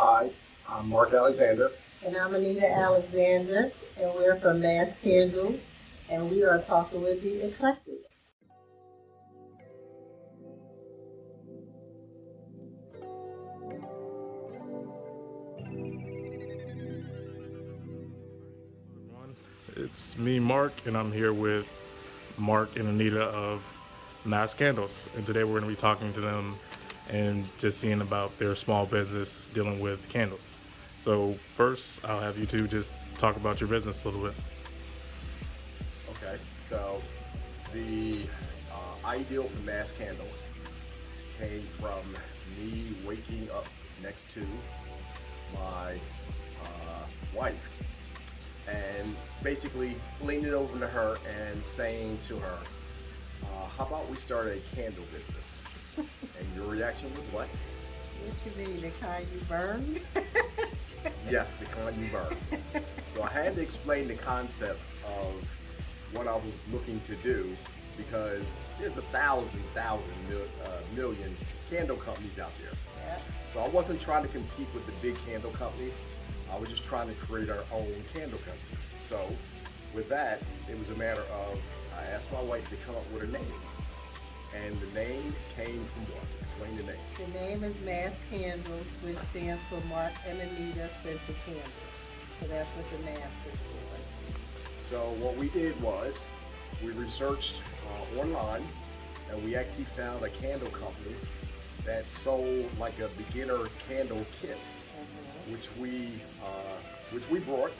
Hi, I'm Mark Alexander. And I'm Anita Alexander, and we're from M.A.S.C Candles, and we are talking with the eclectic. Everyone. It's me, Mark, and I'm here with Mark and Anita of M.A.S.C Candles. And today we're going to be talking to them and just seeing about their small business dealing with candles. So, first, I'll have you two just talk about your business a little bit. Okay, so the ideal for mass candles came from me waking up next to my wife and basically leaning over to her and saying to her, how about we start a candle business? And your reaction was what? What you mean, the kind you burn? Yes, the kind you burn. So I had to explain the concept of what I was looking to do because there's million candle companies out there. Yeah. So I wasn't trying to compete with the big candle companies. I was just trying to create our own candle companies. So with that, it was a matter of I asked my wife to come up with a name. And the name came from what? Explain the name. The name is M.A.S.C Candles, which stands for Mark and Anita Scented Candles. So that's what the mask is for. So what we did was we researched online, and we actually found a candle company that sold like a beginner candle kit, which we brought.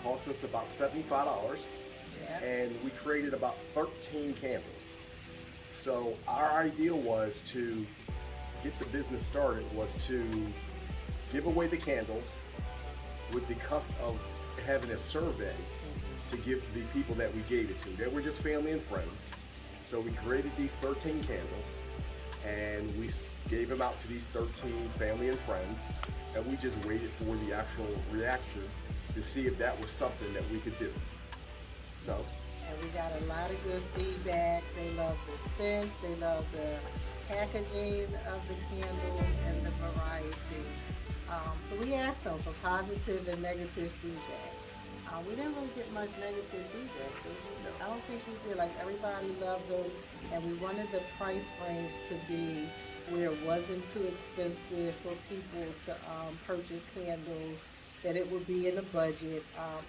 Cost us about $75, Yeah. and we created about 13 candles. So our idea was to get the business started was to give away the candles with the cusp of having a survey to give the people that we gave it to. They were just family and friends. So we created these 13 candles and we gave them out to these 13 family and friends, and we just waited for the actual reaction to see if that was something that we could do. So And we got a lot of good feedback. They love the scents, they love the packaging of the candles and the variety. So we asked them for positive and negative feedback. We didn't really get much negative feedback. I don't think we did. Like everybody loved them, and we wanted the price range to be where it wasn't too expensive for people to purchase candles, that it would be in a budget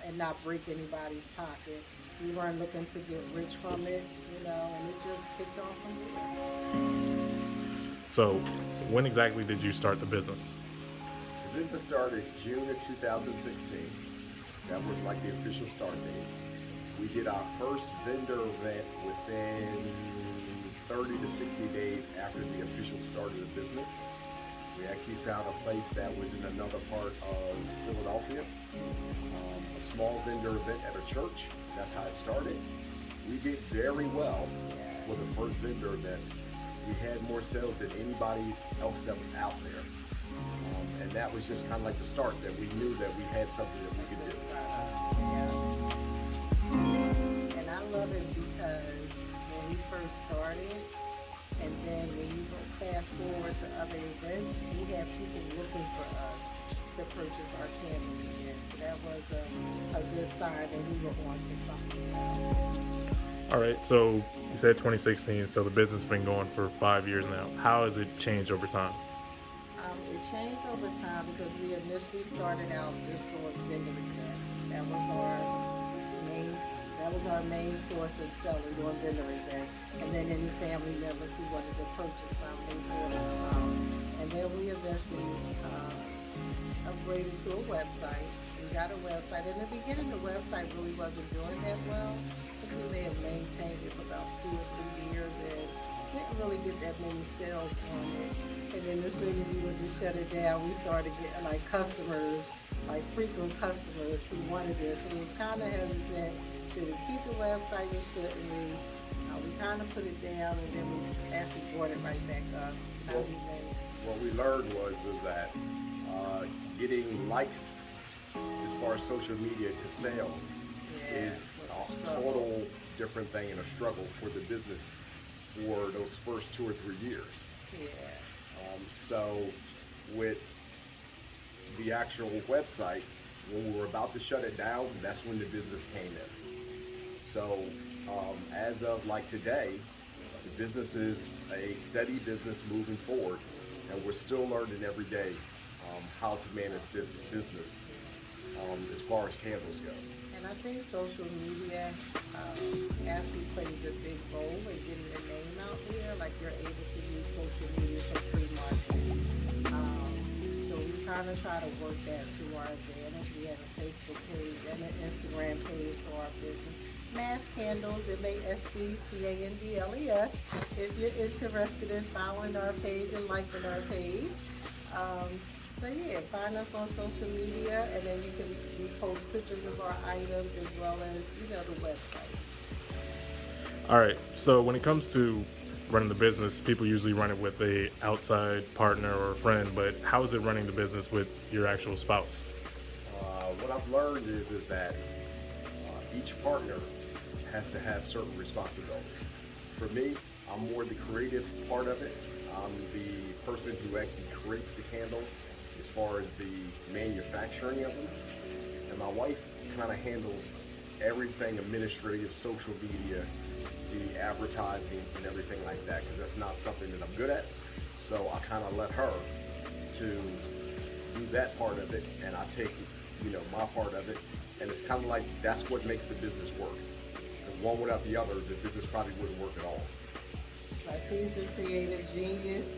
and not break anybody's pocket. We weren't looking to get rich from it, and it just kicked off from there. So, when exactly did you start the business? the business started June of 2016. That was like the official start date. We did our first vendor event within 30 to 60 days after the official start of the business. We actually found a place that was in another part of Philadelphia, a small vendor event at a church. That's how it started. We did very well for the first vendor event. We had more sales than anybody else that was out there. And that was just kind of like the start that we knew that we had something that we could do. And I love it because when we first started, and then when you go fast forward to other events, we had people looking for us to purchase our candles again. So that was a good sign that we were on to something. All right, so you said 2016, so the business has been going for 5 years now. How has it changed over time? It changed over time because we initially started out just doing vendor events. Main that was our main source of selling, doing vendor events. And then any family members who wanted to purchase something, ordered some. And then we eventually upgraded to a website. We got a website. In the beginning, the website really wasn't doing that well. I think we may have maintained it for about 2 or 3 years and didn't really get that many sales on it. And then as soon as we went to shut it down, we started getting like customers, like frequent customers who wanted this. And it was kind of hesitant. Should we keep the website or shouldn't we? We kind of put it down and then we actually brought it right back up. Well, what we learned was that getting likes as far as social media to sales is a total different thing and a struggle for the business for those first 2 or 3 years. Yeah. So with the actual website, when we were about to shut it down, that's when the business came in. So as of like today, the business is a steady business moving forward, and we're still learning every day how to manage this business as far as candles go. And I think social media actually plays a big role in getting your name out there. Like you're able to use social media for free marketing. So we kind of try to work that to our advantage. We have a Facebook page and an Instagram page for our business. M.A.S.C Candles, M.A.S.C Candles. If you're interested in following our page and liking our page. So yeah, find us on social media, and then we post pictures of our items as well as, the website. All right. So when it comes to running the business, people usually run it with a outside partner or a friend, but how is it running the business with your actual spouse? What I've learned is that each partner has to have certain responsibilities. For me, I'm more the creative part of it. I'm the person who actually creates the candles as far as the manufacturing of them. And my wife kind of handles everything administrative, social media, the advertising and everything like that, because that's not something that I'm good at. So I kind of let her to do that part of it, and I take, my part of it. And it's kind of like that's what makes the business work. And one without the other, the business probably wouldn't work at all. Like, he's the creative genius.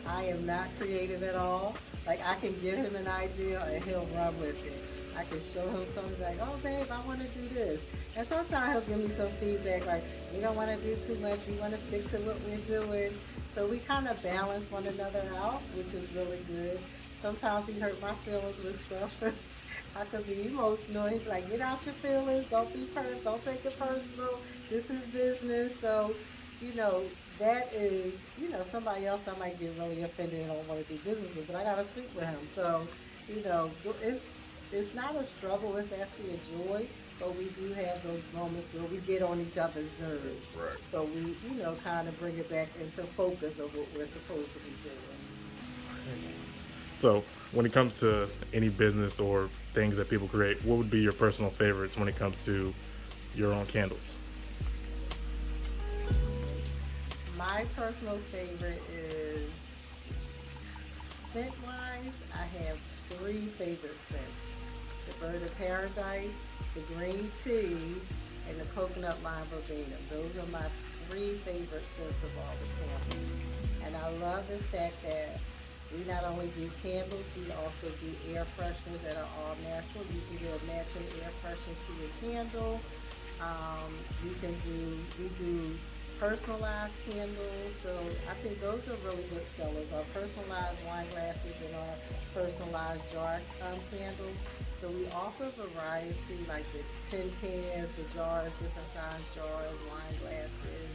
I am not creative at all. Like, I can give him an idea and he'll run with it. I can show him something like, oh babe, I want to do this. And sometimes he'll give me some feedback like, we don't want to do too much, we want to stick to what we're doing. So we kind of balance one another out, which is really good. Sometimes he hurt my feelings with stuff. I could be emotional. He's like, get out your feelings, don't take it personal. This is business. So, that is, somebody else I might get really offended and don't want to do business with, but I got to speak with him. So, it's not a struggle, it's actually a joy, but we do have those moments where we get on each other's nerves. Right. So we, kind of bring it back into focus of what we're supposed to be doing. So when it comes to any business or things that people create, what would be your personal favorites when it comes to your own candles? My personal favorite is scent-wise. I have 3 favorite scents: the bird of paradise, the green tea, and the coconut lime verbena. Those are my 3 favorite scents of all the candles. And I love the fact that we not only do candles, we also do air fresheners that are all natural. You can get a matching air freshener to your candle. We do personalized candles, so I think those are really good sellers. Our personalized wine glasses and our personalized jar candles. So we offer variety, like the tin cans, the jars, different size jars, wine glasses,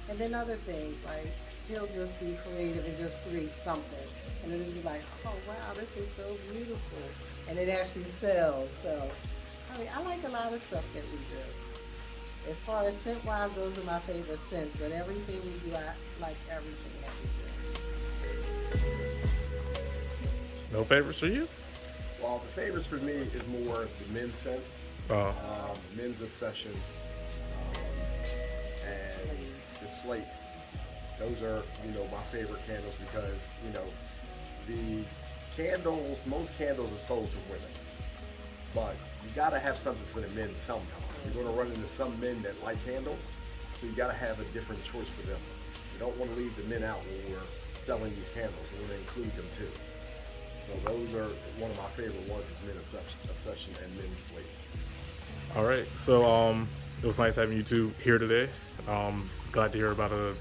and then other things like he'll just be creative and just create something, and it'll be like, oh wow, this is so beautiful, and it actually sells. So I like a lot of stuff that we do. As far as scent-wise, those are my favorite scents, but everything we do, I like everything that we do. No favorites for you? Well, the favorites for me is more the men's scents, men's obsession, and the slate. Those are, my favorite candles because, the candles, most candles are sold to women, but you gotta have something for the men sometime. You're gonna run into some men that like candles, so you gotta have a different choice for them. You don't wanna leave the men out when we're selling these candles. We wanna include them too. So those are one of my favorite ones, is men's obsession and men's slate. All right. So it was nice having you two here today. Glad to hear about a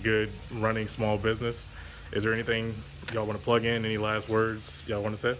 good running small business. Is there anything y'all want to plug in? Any last words y'all want to say?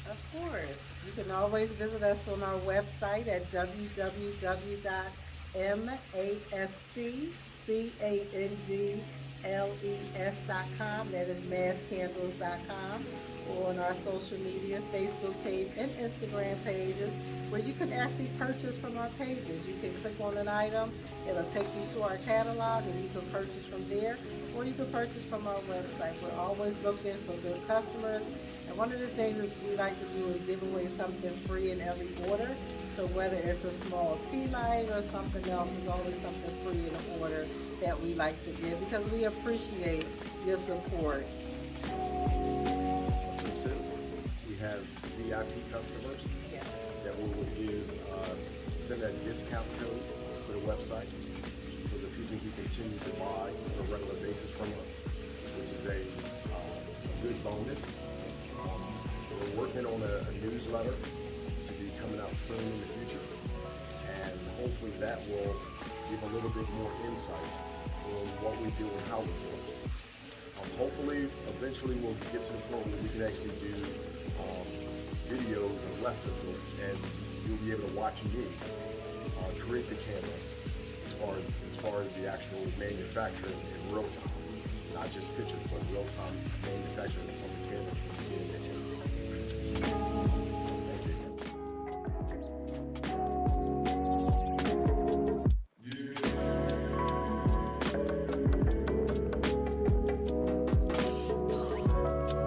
Of course. You can always visit us on our website at www.masscandles.com. M.A.S.C.com. That is masscandles.com. Or on our social media, Facebook page and Instagram pages, where you can actually purchase from our pages. You can click on an item, it'll take you to our catalog, and you can purchase from there, or you can purchase from our website. We're always looking for good customers, and one of the things that we like to do is give away something free in every order. So whether it's a small tea light or something else, there's always something free in the order that we like to give, because we appreciate your support. Also, too, we have VIP customers Yes. that we will give, send a discount code to the website for the people who continue to buy on a regular basis from us, which is a good bonus. We're working on a newsletter to be coming out soon in the future, and hopefully that will give a little bit more insight on what we do and how we do it. Hopefully, eventually we'll get to the point where we can actually do videos and lessons, and you'll be able to watch me create the candles as far as the actual manufacturing in real time, not just pictures, but real time manufacturing